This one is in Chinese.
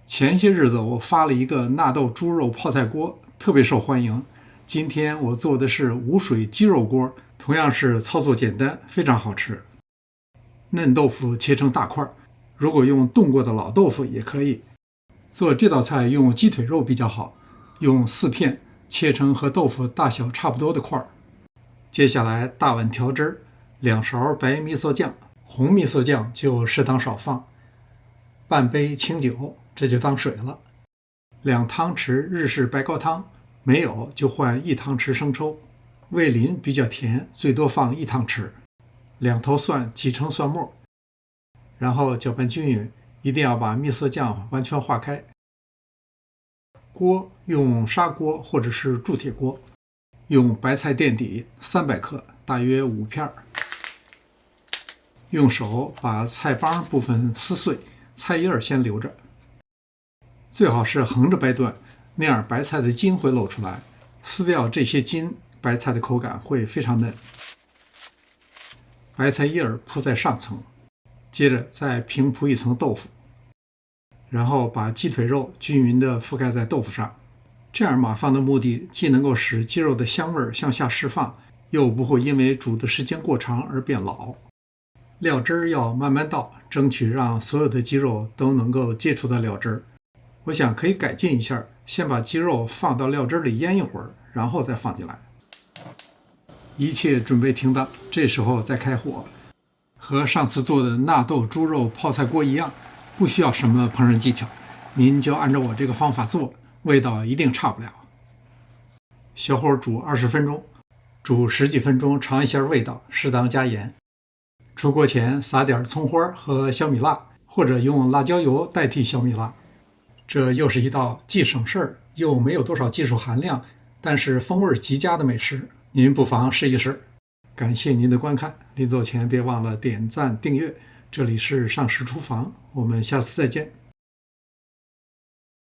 前些日子我发了一个纳豆猪肉泡菜锅，特别受欢迎。今天我做的是无水鸡肉锅，同样是操作简单，非常好吃。嫩豆腐切成大块，如果用冻过的老豆腐也可以。做这道菜用鸡腿肉比较好，用4片切成和豆腐大小差不多的块。接下来大碗调汁，2勺白味噌酱，红味噌酱就适当少放，半杯清酒，这就当水了。2汤匙日式白高汤，没有就换1汤匙生抽。味淋比较甜，最多放1汤匙。2头蒜挤成蒜末，然后搅拌均匀，一定要把味噌酱完全化开。锅用砂锅或者是铸铁锅，用白菜垫底300克，大约5片。用手把菜帮部分撕碎，菜叶先留着，最好是横着掰断，那样白菜的筋会露出来。撕掉这些筋，白菜的口感会非常嫩。白菜叶铺在上层，接着再平铺一层豆腐，然后把鸡腿肉均匀地覆盖在豆腐上。这样码放的目的既能够使鸡肉的香味向下释放，又不会因为煮的时间过长而变老。料汁要慢慢倒，争取让所有的鸡肉都能够接触到料汁。我想可以改进一下，先把鸡肉放到料汁里腌一会儿，然后再放进来。一切准备停当，这时候再开火。和上次做的纳豆猪肉泡菜锅一样，不需要什么烹饪技巧，您就按照我这个方法做，味道一定差不了。小火煮20分钟，煮10几分钟尝一下味道，适当加盐。出锅前撒点葱花和小米辣，或者用辣椒油代替小米辣。这又是一道既省事儿又没有多少技术含量，但是风味极佳的美食，您不妨试一试。感谢您的观看，临走前别忘了点赞订阅。这里是上食厨房，我们下次再见。